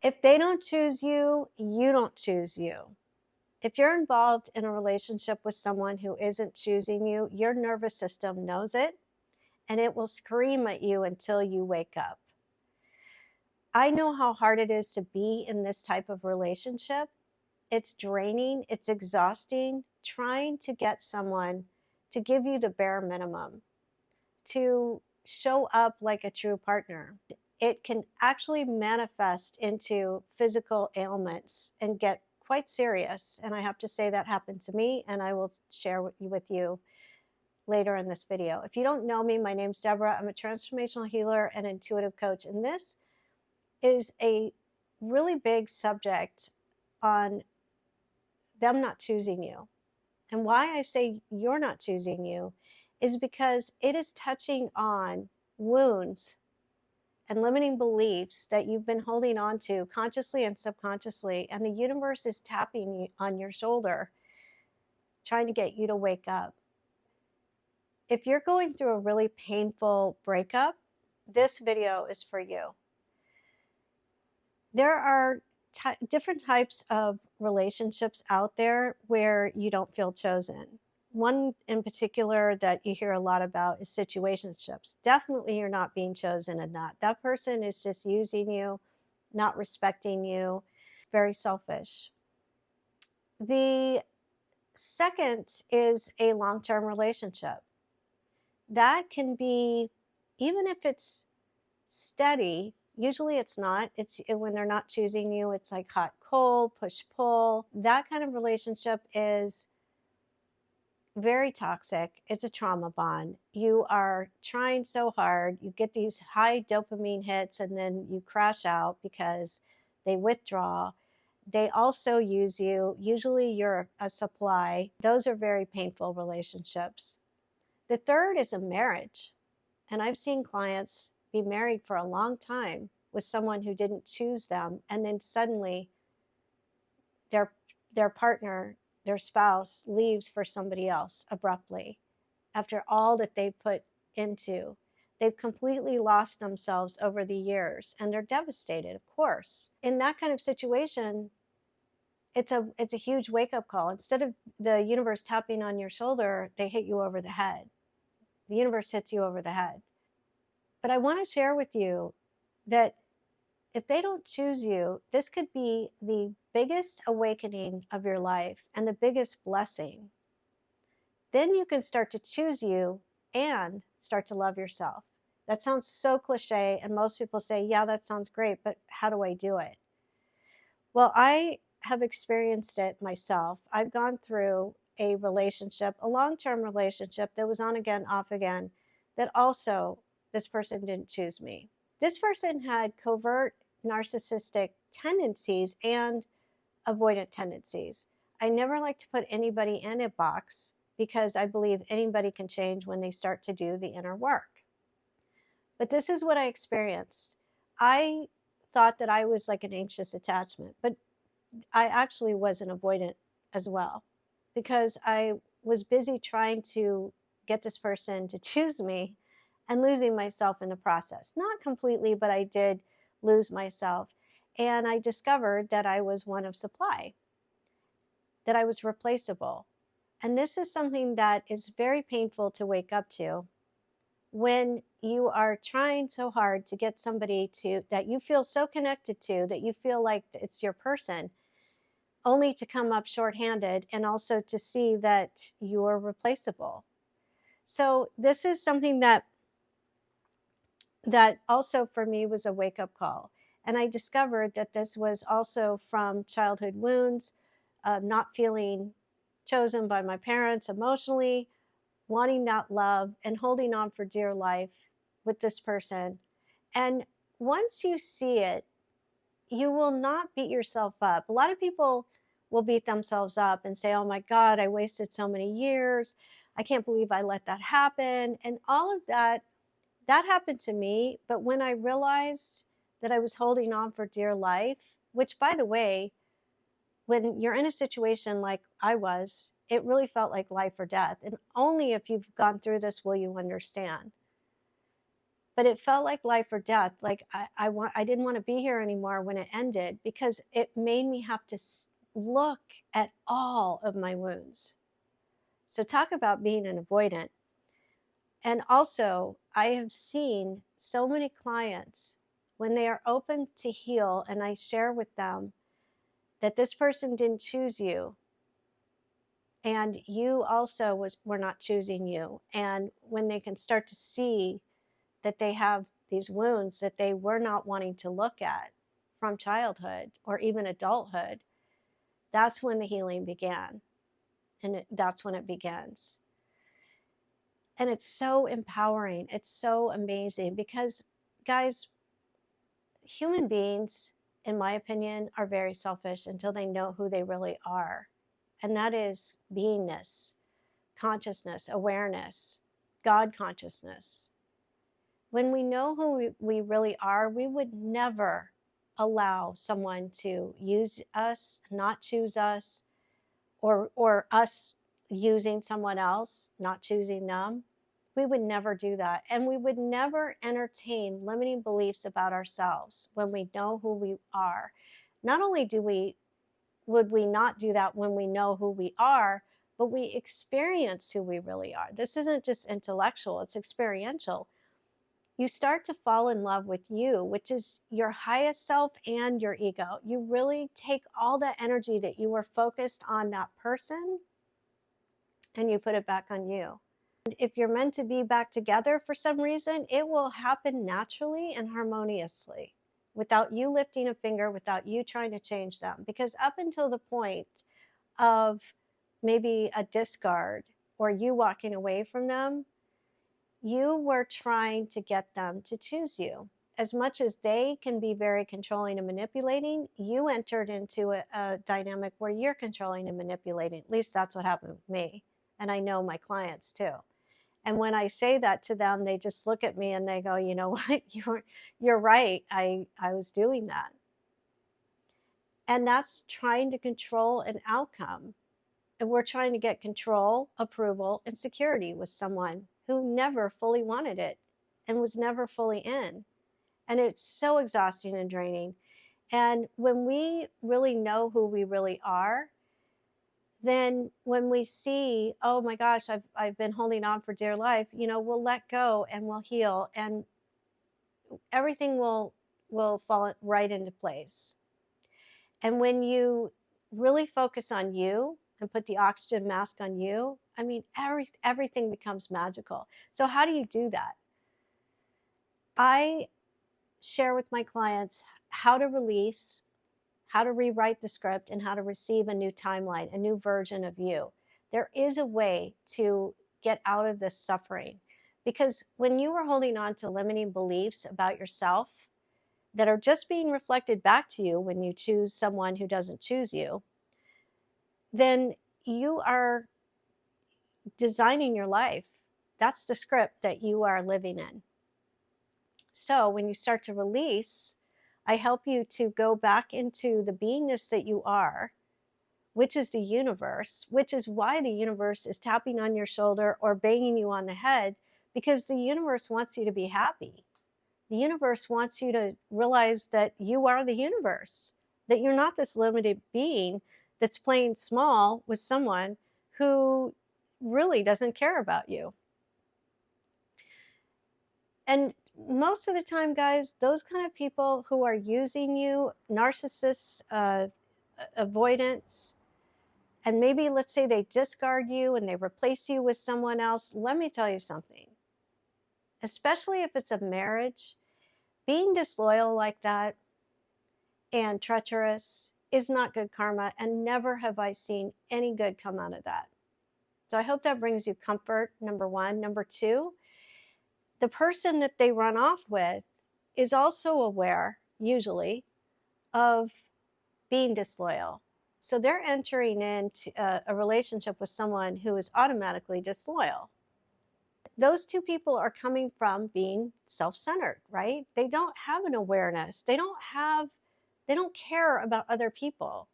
If they don't choose you, you don't choose you. If you're involved in a relationship with someone who isn't choosing you, your nervous system knows it and it will scream at you until you wake up. I know how hard it is to be in this type of relationship. It's draining, it's exhausting, trying to get someone to give you the bare minimum, to show up like a true partner. It can actually manifest into physical ailments and get quite serious. And I have to say that happened to me, and I will share with you later in this video. If you don't know me, my name's Deborah. I'm a transformational healer and intuitive coach, and this is a really big subject on them not choosing you. And why I say you're not choosing you is because it is touching on wounds and limiting beliefs that you've been holding on to consciously and subconsciously. And the universe is tapping on your shoulder, trying to get you to wake up. If you're going through a really painful breakup, this video is for you. There are different types of relationships out there where you don't feel chosen. One in particular that you hear a lot about is situationships. Definitely you're not being chosen in that. That person is just using you, not respecting you, very selfish. The second is a long-term relationship. That can be, even if it's steady, usually it's not. It's when they're not choosing you, it's like hot, cold, push, pull. That kind of relationship is very toxic. It's a trauma bond. You are trying so hard. You get these high dopamine hits and then you crash out because they withdraw. They also use you. Usually you're a supply. Those are very painful relationships. The third is a marriage. And I've seen clients be married for a long time with someone who didn't choose them, and then suddenly their their partner, their spouse leaves for somebody else abruptly after all that they put into. They've completely lost themselves over the years and they're devastated, of course. In that kind of situation, it's a huge wake-up call. Instead of the universe tapping on your shoulder, they hit you over the head. The universe hits you over the head. But I want to share with you that if they don't choose you, this could be the biggest awakening of your life and the biggest blessing. Then you can start to choose you and start to love yourself. That sounds so cliche, and most people say, yeah, that sounds great, but how do I do it? Well, I have experienced it myself. I've gone through a relationship, a long-term relationship that was on again, off again, that also this person didn't choose me. This person had covert narcissistic tendencies and avoidant tendencies. I never like to put anybody in a box because I believe anybody can change when they start to do the inner work. But this is what I experienced. I thought that I was like an anxious attachment, but I actually was an avoidant as well because I was busy trying to get this person to choose me and losing myself in the process. Not completely, but I did lose myself. And I discovered that I was one of supply, that I was replaceable. And this is something that is very painful to wake up to when you are trying so hard to get somebody to that you feel so connected to, that you feel like it's your person, only to come up shorthanded and also to see that you're replaceable. So this is something that also for me was a wake-up call. And I discovered that this was also from childhood wounds, not feeling chosen by my parents emotionally, wanting that love and holding on for dear life with this person. And once you see it, you will not beat yourself up. A lot of people will beat themselves up and say, oh my God, I wasted so many years. I can't believe I let that happen. And all of that, that happened to me. But when I realized that I was holding on for dear life, which by the way, when you're in a situation like I was, it really felt like life or death. And only if you've gone through this will you understand. but it felt like life or death. Like I didn't want to be here anymore when it ended, because it made me have to look at all of my wounds. So talk about being an avoidant. And also, I have seen so many clients, when they are open to heal and I share with them that this person didn't choose you, and you also were not choosing you. And when they can start to see that they have these wounds that they were not wanting to look at from childhood or even adulthood, that's when the healing began. And that's when it begins. And it's so empowering. It's so amazing because, guys, human beings, in my opinion, are very selfish until they know who they really are. And that is beingness, consciousness, awareness, God consciousness. When we know who we really are, we would never allow someone to use us, not choose us, or us using someone else, not choosing them. We would never do that. And we would never entertain limiting beliefs about ourselves when we know who we are. Not only would we not do that when we know who we are, but we experience who we really are. This isn't just intellectual, it's experiential. You start to fall in love with you, which is your highest self and your ego. You really take all the energy that you were focused on that person and you put it back on you. And if you're meant to be back together for some reason, it will happen naturally and harmoniously without you lifting a finger, without you trying to change them. Because up until the point of maybe a discard or you walking away from them, you were trying to get them to choose you. As much as they can be very controlling and manipulating, you entered into a dynamic where you're controlling and manipulating. At least that's what happened with me. And I know my clients too. And when I say that to them, they just look at me and they go, you know what, you're right. I was doing that. And that's trying to control an outcome. And we're trying to get control, approval, and security with someone who never fully wanted it and was never fully in. And it's so exhausting and draining. And when we really know who we really are, then when we see, oh my gosh, I've been holding on for dear life, we'll let go and we'll heal, and everything will fall right into place. And when you really focus on you and put the oxygen mask on you, I mean, everything becomes magical. So how do you do that? I share with my clients how to release, how to rewrite the script, and how to receive a new timeline, a new version of you. There is a way to get out of this suffering, because when you are holding on to limiting beliefs about yourself that are just being reflected back to you when you choose someone who doesn't choose you, then you are designing your life. That's the script that you are living in. So when you start to release, I help you to go back into the beingness that you are, which is the universe, which is why the universe is tapping on your shoulder or banging you on the head, because the universe wants you to be happy. The universe wants you to realize that you are the universe, that you're not this limited being that's playing small with someone who really doesn't care about you. And most of the time, guys, those kind of people who are using you, narcissists, avoidance, and maybe let's say they discard you and they replace you with someone else, let me tell you something. Especially if it's a marriage, being disloyal like that and treacherous is not good karma, and never have I seen any good come out of that. So I hope that brings you comfort, number one. Number two, the person that they run off with is also aware, usually, of being disloyal. So they're entering into a relationship with someone who is automatically disloyal. Those two people are coming from being self-centered, right? They don't have an awareness. They don't care about other people.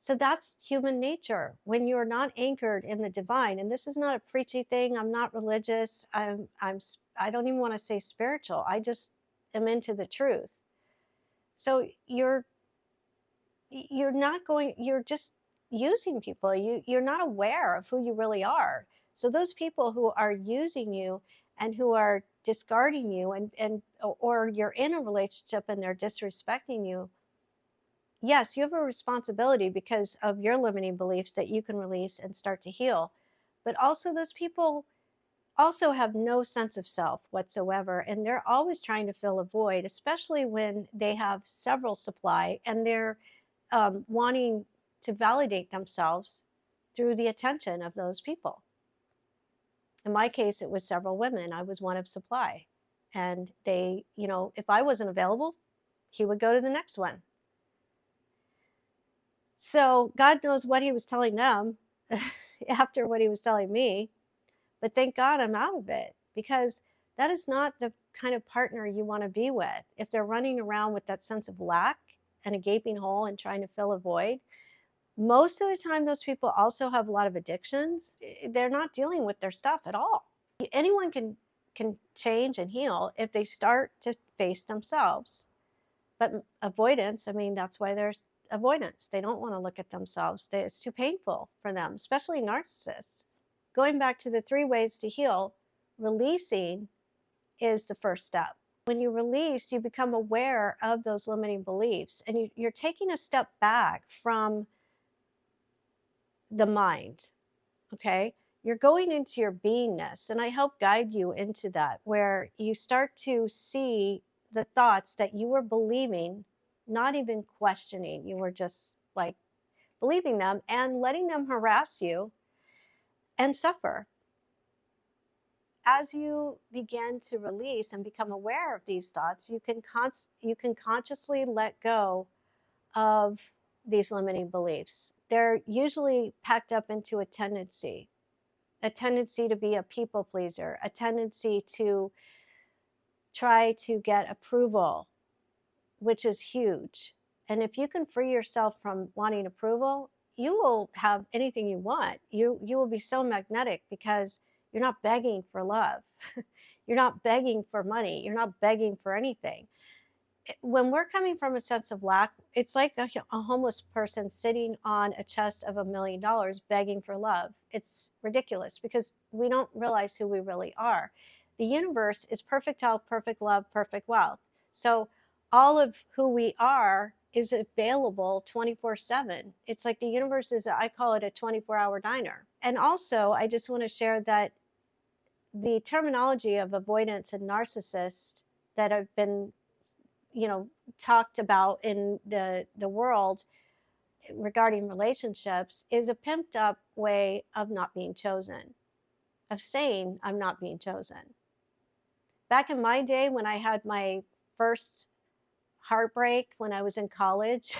So that's human nature. When you're not anchored in the divine, and this is not a preachy thing. I'm not religious. I don't even want to say spiritual. I just am into the truth. So you're not going, you're just using people. You're not aware of who you really are. So those people who are using you and who are discarding you, and or you're in a relationship and they're disrespecting you, yes, you have a responsibility because of your limiting beliefs that you can release and start to heal. But also, those people also have no sense of self whatsoever. And they're always trying to fill a void, especially when they have several supply and they're wanting to validate themselves through the attention of those people. In my case, it was several women. I was one of supply. And they, if I wasn't available, he would go to the next one. So God knows what he was telling them after what he was telling me. But thank God I'm out of it, because that is not the kind of partner you want to be with. If they're running around with that sense of lack and a gaping hole and trying to fill a void, most of the time those people also have a lot of addictions. They're not dealing with their stuff at all. Anyone can change and heal if they start to face themselves. But avoidance, I mean, that's why there's avoidance. They don't want to look at themselves. It's too painful for them, especially narcissists. Going back to the 3 ways to heal, releasing is the first step. When you release, you become aware of those limiting beliefs, and you're taking a step back from the mind, okay? You're going into your beingness, and I help guide you into that, where you start to see the thoughts that you were believing, not even questioning. You were just like believing them and letting them harass you and suffer. As you begin to release and become aware of these thoughts, you can consciously let go of these limiting beliefs. They're usually packed up into a tendency to be a people pleaser, a tendency to try to get approval, which is huge. And if you can free yourself from wanting approval, you will have anything you want. You will be so magnetic because you're not begging for love. You're not begging for money. You're not begging for anything. When we're coming from a sense of lack, it's like a homeless person sitting on a chest of $1 million begging for love. It's ridiculous because we don't realize who we really are. The universe is perfect health, perfect love, perfect wealth. So all of who we are is available 24/7. It's like the universe is, I call it a 24-hour diner. And also, I just want to share that the terminology of avoidance and narcissist that have been talked about in the world regarding relationships is a pimped up way of not being chosen, of saying I'm not being chosen. Back in my day, when I had my first heartbreak when I was in college,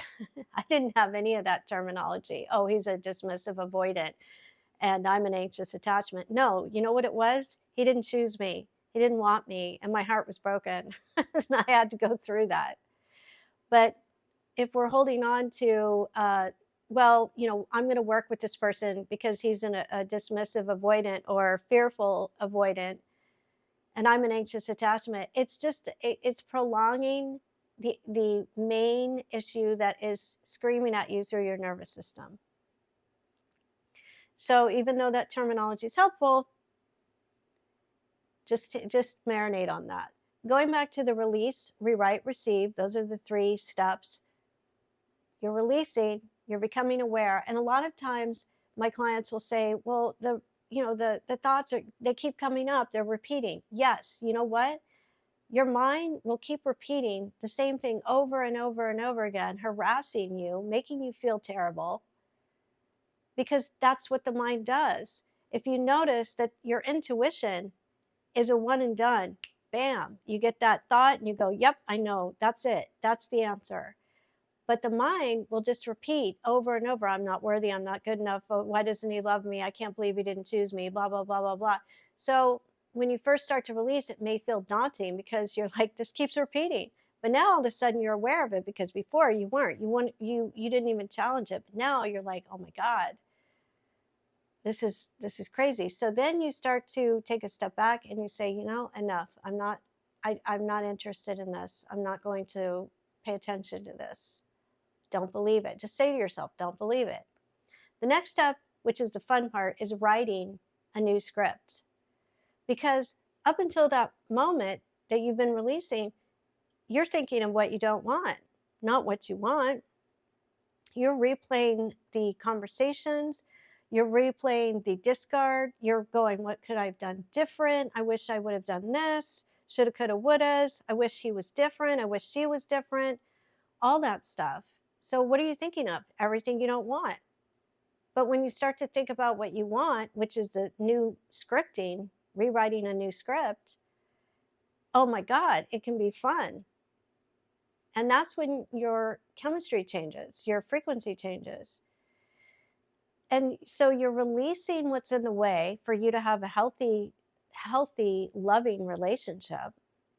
I didn't have any of that terminology. Oh, he's a dismissive avoidant and I'm an anxious attachment. No, you know what it was? He didn't choose me. He didn't want me, and my heart was broken. And I had to go through that. But if we're holding on to, I'm going to work with this person because he's a dismissive avoidant or fearful avoidant, and I'm an anxious attachment, it's prolonging the main issue that is screaming at you through your nervous system. So even though that terminology is helpful, just marinate on that. Going back to the release, rewrite, receive, those are the 3 steps. You're releasing, you're becoming aware. And a lot of times my clients will say, well, the thoughts they keep coming up, they're repeating. Yes, you know what? Your mind will keep repeating the same thing over and over and over again, harassing you, making you feel terrible, because that's what the mind does. If you notice that your intuition is a one and done, bam, you get that thought and you go, yep, I know, that's it, that's the answer. But the mind will just repeat over and over, I'm not worthy, I'm not good enough, why doesn't he love me, I can't believe he didn't choose me, blah, blah, blah, blah, blah. So when you first start to release, it may feel daunting because you're like, this keeps repeating. But now all of a sudden you're aware of it because before you weren't. You didn't even challenge it. But now you're like, oh my God, this is crazy. So then you start to take a step back and you say, enough. I'm not interested in this. I'm not going to pay attention to this. Don't believe it. Just say to yourself, don't believe it. The next step, which is the fun part, is writing a new script. Because up until that moment that you've been releasing, you're thinking of what you don't want, not what you want. You're replaying the conversations, you're replaying the discard, you're going, what could I have done different? I wish I would have done this, shoulda, coulda, wouldas. I wish he was different. I wish she was different, all that stuff. So what are you thinking of? Everything you don't want. But when you start to think about what you want, which is the new scripting, rewriting a new script, oh my God, it can be fun. And that's when your chemistry changes, your frequency changes. And so you're releasing what's in the way for you to have a healthy, loving relationship.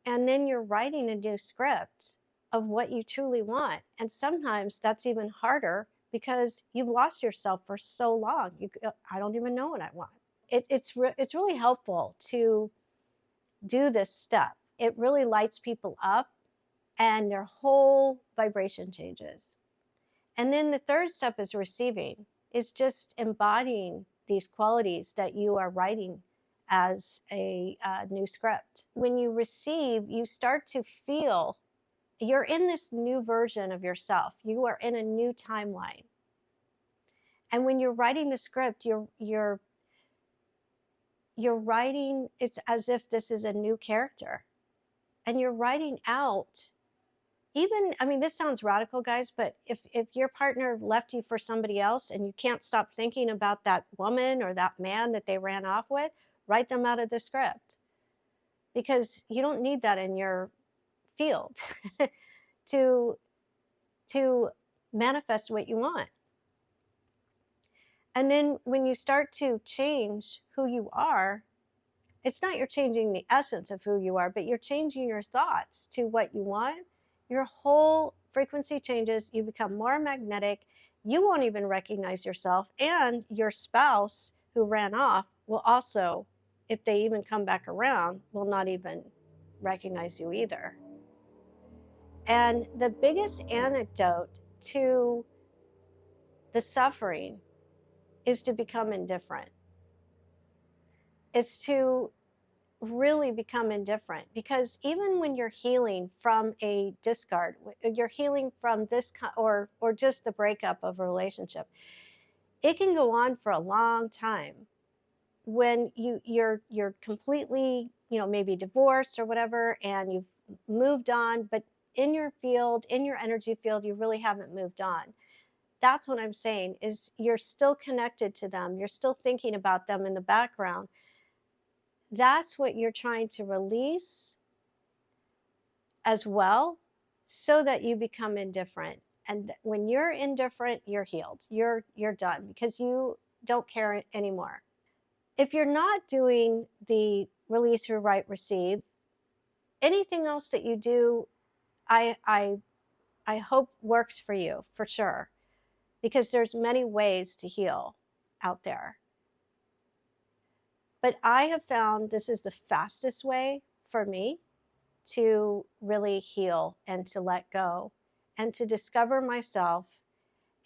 And then you're writing a new script of what you truly want. And sometimes that's even harder because you've lost yourself for so long. I don't even know what I want. It's really helpful to do this step. It really lights people up and their whole vibration changes. And then the third step is receiving, is just embodying these qualities that you are writing as a new script. When you receive, you start to feel you're in this new version of yourself. You are in a new timeline. And when you're writing the script, you're writing, it's as if this is a new character. And you're writing out, even, I mean, this sounds radical, guys, but if your partner left you for somebody else and you can't stop thinking about that woman or that man that they ran off with, write them out of the script. Because you don't need that in your field to manifest what you want. And then when you start to change who you are, it's not you're changing the essence of who you are, but you're changing your thoughts to what you want. Your whole frequency changes. You become more magnetic. You won't even recognize yourself. And your spouse who ran off will also, if they even come back around, will not even recognize you either. And the biggest antidote to the suffering is to become indifferent. It's to really become indifferent, because even when you're healing from a discard, you're healing from this or just the breakup of a relationship, it can go on for a long time. When you're completely, maybe divorced or whatever, and you've moved on, but in your field, in your energy field, you really haven't moved on. That's what I'm saying, is you're still connected to them. You're still thinking about them in the background. That's what you're trying to release as well, so that you become indifferent. And when you're indifferent, you're healed. You're done, because you don't care anymore. If you're not doing the release, rewrite, receive, anything else that you do, I hope works for you, for sure, because there's many ways to heal out there. But I have found this is the fastest way for me to really heal and to let go and to discover myself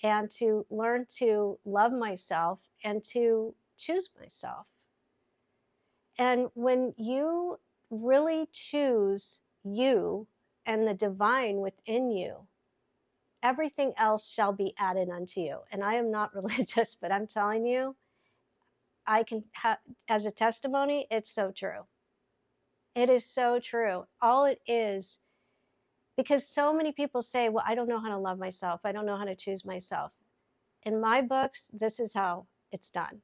and to learn to love myself and to choose myself. And when you really choose you and the divine within you, everything else shall be added unto you. And I am not religious, but I'm telling you, I can have, as a testimony, it's so true. It is so true. All it is, because so many people say, well, I don't know how to love myself. I don't know how to choose myself. In my books, this is how it's done.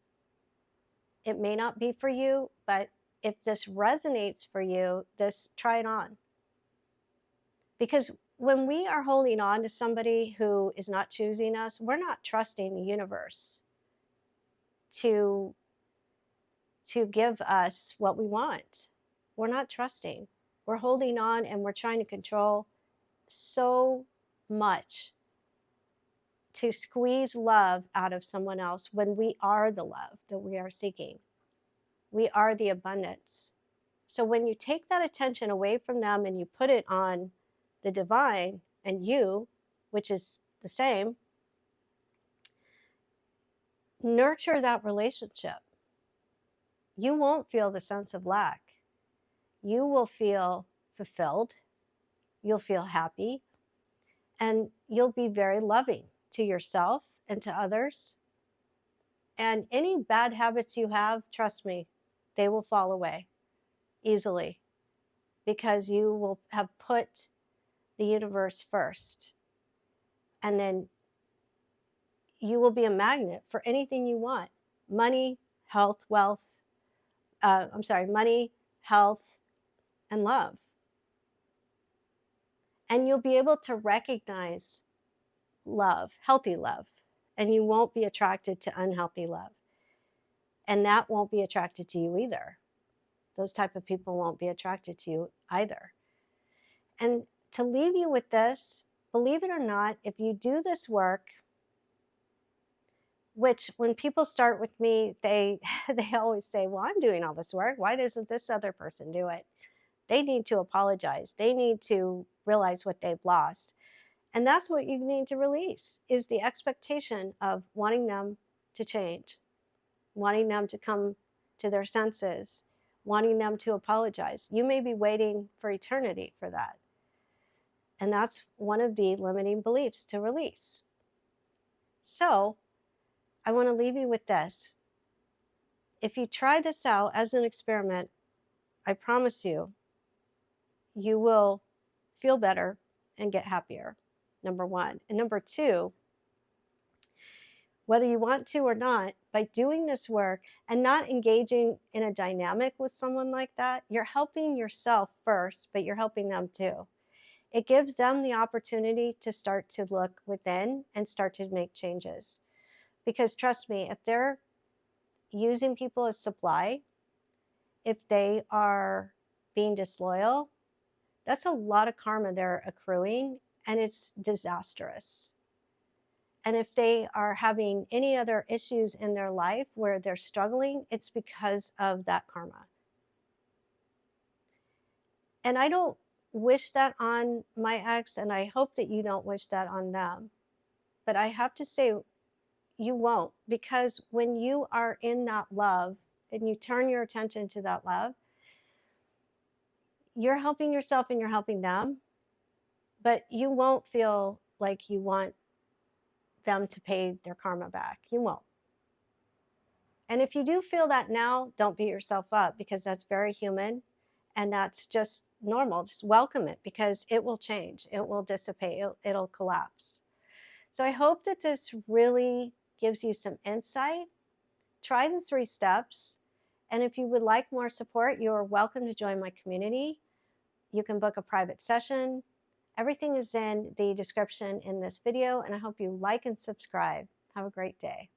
It may not be for you, but if this resonates for you, try it on. Because when we are holding on to somebody who is not choosing us, we're not trusting the universe to give us what we want. We're not trusting. We're holding on and we're trying to control. so much to squeeze love out of someone else when we are the love that we are seeking. We are the abundance. So when you take that attention away from them and you put it on the divine and you, which is the same, nurture that relationship. You won't feel the sense of lack. You will feel fulfilled. You'll feel happy. And you'll be very loving to yourself and to others. And any bad habits you have, trust me, they will fall away easily because you will have put the universe first. And then you will be a magnet for anything you want. Money, health, wealth, money, health, and love. And you'll be able to recognize love, healthy love, and you won't be attracted to unhealthy love. And that won't be attracted to you either. Those type of people won't be attracted to you either. And to leave you with this, believe it or not, if you do this work, which when people start with me, they always say, well, I'm doing all this work. Why doesn't this other person do it? They need to apologize. They need to realize what they've lost. And that's what you need to release, is the expectation of wanting them to change, wanting them to come to their senses, wanting them to apologize. You may be waiting for eternity for that. And that's one of the limiting beliefs to release. So I want to leave you with this. If you try this out as an experiment, I promise you, you will feel better and get happier, number one. And number two, whether you want to or not, by doing this work and not engaging in a dynamic with someone like that, you're helping yourself first, but you're helping them too. It gives them the opportunity to start to look within and start to make changes. Because trust me, if they're using people as supply, if they are being disloyal, that's a lot of karma they're accruing, and it's disastrous. And if they are having any other issues in their life where they're struggling, it's because of that karma. And I don't wish that on my ex, and I hope that you don't wish that on them. But I have to say, you won't, because when you are in that love and you turn your attention to that love, you're helping yourself and you're helping them, but you won't feel like you want them to pay their karma back. You won't. And if you do feel that now, don't beat yourself up, because that's very human and that's just normal. Just welcome it, because it will change. It will dissipate. It'll collapse. So I hope that this really gives you some insight. Try the 3 steps. And if you would like more support, you are welcome to join my community. You can book a private session. Everything is in the description in this video, and I hope you like and subscribe. Have a great day.